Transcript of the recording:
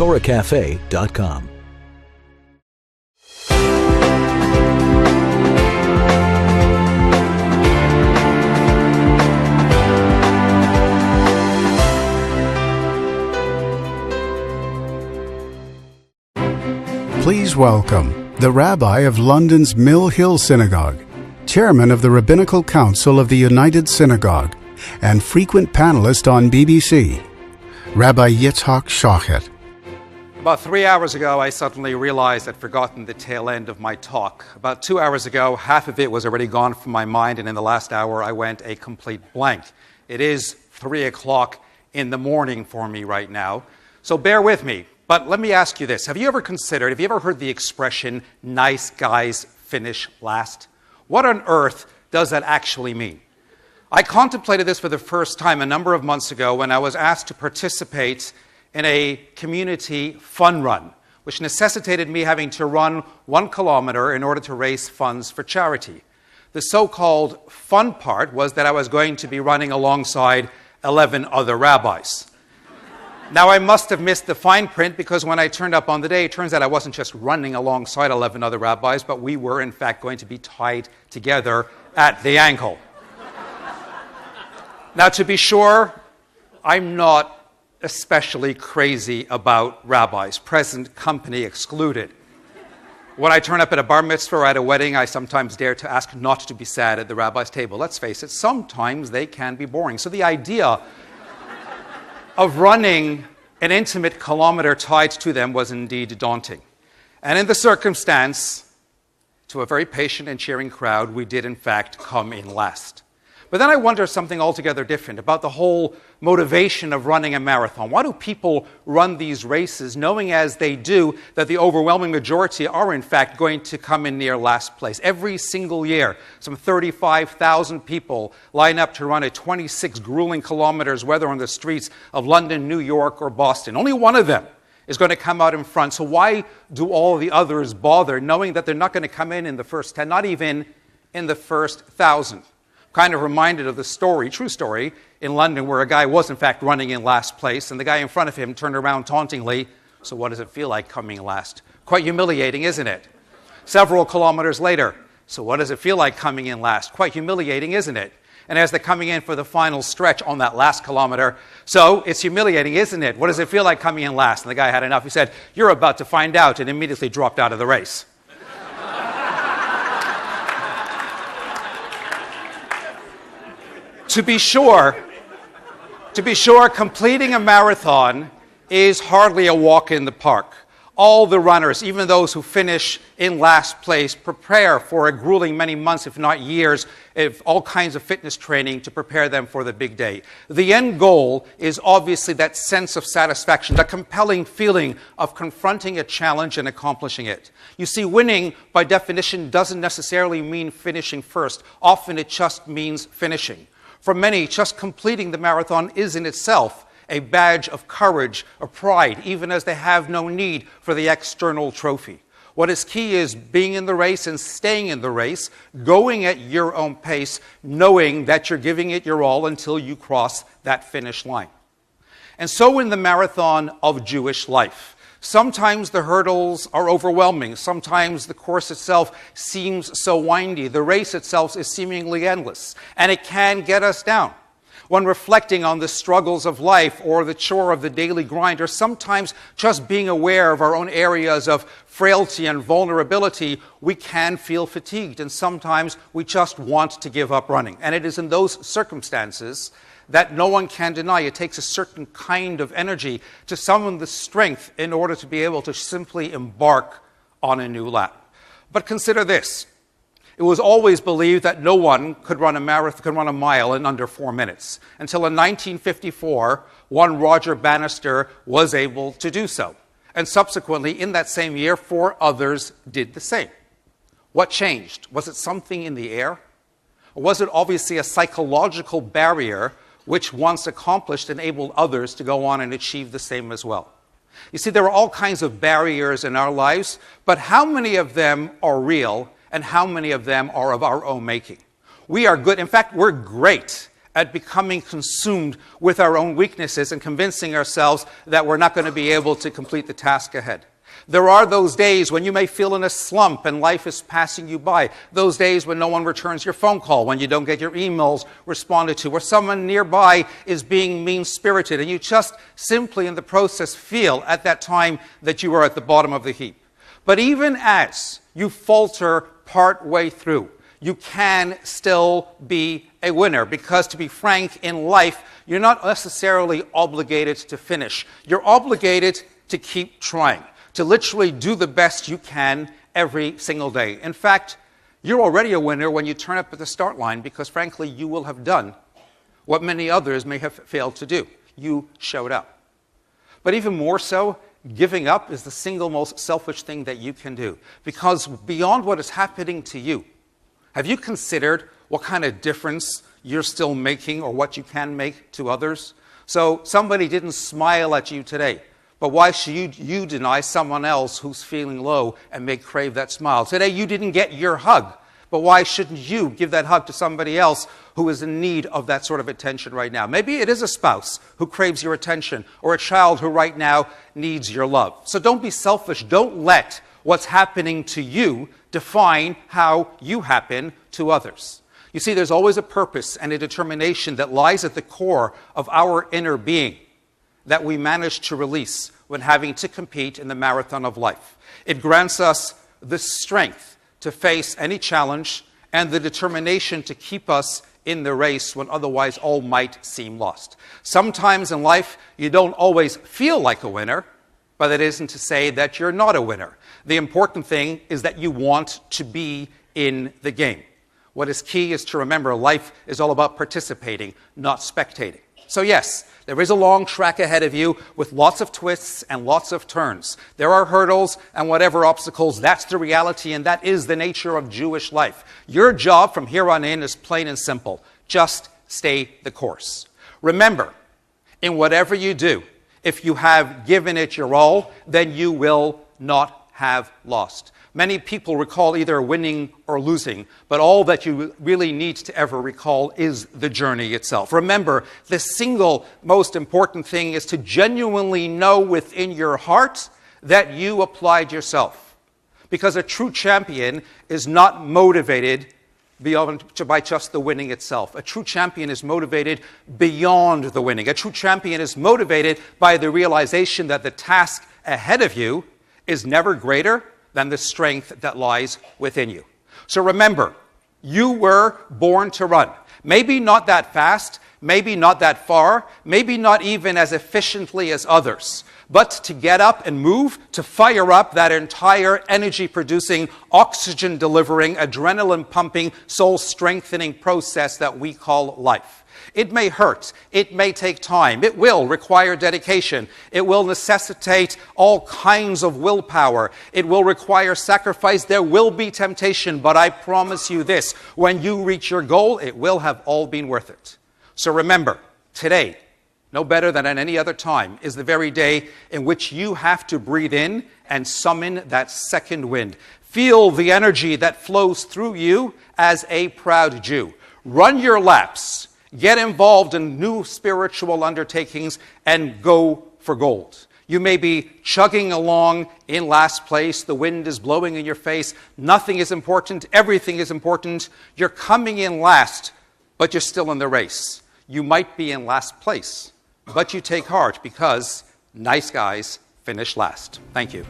TorahCafe.com. Please welcome the Rabbi of London's Mill Hill Synagogue, Chairman of the Rabbinical Council of the United Synagogue, and frequent panelist on BBC, Rabbi Yitzchak Schochet. About 3 hours ago, I suddenly realized I'd forgotten the tail end of my talk. About 2 hours ago, half of it was already gone from my mind, and in the last hour, I went a complete blank. It is 3 o'clock in the morning for me right now, so bear with me. But let me ask you this. Have you ever heard the expression, nice guys finish last? What on earth does that actually mean? I contemplated this for the first time a number of months ago when I was asked to participate in a community fun run, which necessitated me having to run 1 kilometer in order to raise funds for charity. The so-called fun part was that I was going to be running alongside 11 other rabbis. Now, I must have missed the fine print because when I turned up on the day, it turns out I wasn't just running alongside 11 other rabbis, but we were, in fact, going to be tied together at the ankle. Now, to be sure, I'm not especially crazy about rabbis, present company excluded. When I turn up at a bar mitzvah or at a wedding, I sometimes dare to ask not to be sad at the rabbi's table. Let's face it, sometimes they can be boring. So the idea of running an intimate kilometer tied to them was indeed daunting. And in the circumstance, to a very patient and cheering crowd, we did in fact come in last. But then I wonder something altogether different about the whole motivation of running a marathon. Why do people run these races knowing as they do that the overwhelming majority are in fact going to come in near last place? Every single year, some 35,000 people line up to run a 26 grueling kilometers, whether on the streets of London, New York, or Boston. Only one of them is going to come out in front. So why do all the others bother knowing that they're not going to come in the first 10, not even in the first 1,000? Kind of reminded of the story, true story, in London where a guy was in fact running in last place and the guy in front of him turned around tauntingly, so what does it feel like coming last? Quite humiliating, isn't it? Several kilometers later, so what does it feel like coming in last? Quite humiliating, isn't it? And as they're coming in for the final stretch on that last kilometer, so it's humiliating, isn't it? What does it feel like coming in last? And the guy had enough. He said, "You're about to find out," and immediately dropped out of the race. To be sure, completing a marathon is hardly a walk in the park. All the runners, even those who finish in last place, prepare for a grueling many months, if not years, of all kinds of fitness training to prepare them for the big day. The end goal is obviously that sense of satisfaction, that compelling feeling of confronting a challenge and accomplishing it. You see, winning, by definition, doesn't necessarily mean finishing first. Often it just means finishing. For many, just completing the marathon is in itself a badge of courage or pride, even as they have no need for the external trophy. What is key is being in the race and staying in the race, going at your own pace, knowing that you're giving it your all until you cross that finish line. And so in the marathon of Jewish life, sometimes the hurdles are overwhelming. Sometimes the course itself seems so windy. The race itself is seemingly endless, and it can get us down. When reflecting on the struggles of life or the chore of the daily grind, or sometimes just being aware of our own areas of frailty and vulnerability, we can feel fatigued, and sometimes we just want to give up running. And it is in those circumstances that no one can deny. It takes a certain kind of energy to summon the strength in order to be able to simply embark on a new lap. But consider this. It was always believed that no one could run a mile in under 4 minutes, until in 1954, one Roger Bannister was able to do so. And subsequently, in that same year, 4 others did the same. What changed? Was it something in the air? Or was it obviously a psychological barrier which, once accomplished, enabled others to go on and achieve the same as well? You see, there are all kinds of barriers in our lives, but how many of them are real and how many of them are of our own making? We are good. In fact, we're great at becoming consumed with our own weaknesses and convincing ourselves that we're not going to be able to complete the task ahead. There are those days when you may feel in a slump and life is passing you by. Those days when no one returns your phone call, when you don't get your emails responded to, or someone nearby is being mean-spirited, and you just simply in the process feel at that time that you are at the bottom of the heap. But even as you falter part way through, you can still be a winner, because to be frank, in life, you're not necessarily obligated to finish. You're obligated to keep trying, to literally do the best you can every single day. In fact, you're already a winner when you turn up at the start line, because frankly, you will have done what many others may have failed to do. You showed up. But even more so, giving up is the single most selfish thing that you can do, because beyond what is happening to you, have you considered what kind of difference you're still making or what you can make to others? So somebody didn't smile at you today, but why should you deny someone else who's feeling low and may crave that smile? Today you didn't get your hug, but why shouldn't you give that hug to somebody else who is in need of that sort of attention right now? Maybe it is a spouse who craves your attention, or a child who right now needs your love. So don't be selfish. Don't let what's happening to you define how you happen to others. You see, there's always a purpose and a determination that lies at the core of our inner being that we manage to release when having to compete in the marathon of life. It grants us the strength to face any challenge and the determination to keep us in the race when otherwise all might seem lost. Sometimes in life, you don't always feel like a winner, but that isn't to say that you're not a winner. The important thing is that you want to be in the game. What is key is to remember life is all about participating, not spectating. So yes, there is a long track ahead of you with lots of twists and lots of turns. There are hurdles and whatever obstacles. That's the reality, and that is the nature of Jewish life. Your job from here on in is plain and simple. Just stay the course. Remember, in whatever you do, if you have given it your all, then you will not have lost. Many people recall either winning or losing, but all that you really need to ever recall is the journey itself. Remember, the single most important thing is to genuinely know within your heart that you applied yourself. Because a true champion is not motivated by just the winning itself. A true champion is motivated beyond the winning. A true champion is motivated by the realization that the task ahead of you is never greater than the strength that lies within you. So remember, you were born to run. Maybe not that fast, maybe not that far, maybe not even as efficiently as others, but to get up and move, to fire up that entire energy-producing, oxygen-delivering, adrenaline-pumping, soul-strengthening process that we call life. It may hurt. It may take time. It will require dedication. It will necessitate all kinds of willpower. It will require sacrifice. There will be temptation, but I promise you this, when you reach your goal, it will have all been worth it. So remember, today, no better than at any other time, is the very day in which you have to breathe in and summon that second wind. Feel the energy that flows through you as a proud Jew. Run your laps. Get involved in new spiritual undertakings and go for gold. You may be chugging along in last place. The wind is blowing in your face. Nothing is important. Everything is important. You're coming in last, but you're still in the race. You might be in last place, but you take heart because nice guys finish last. Thank you.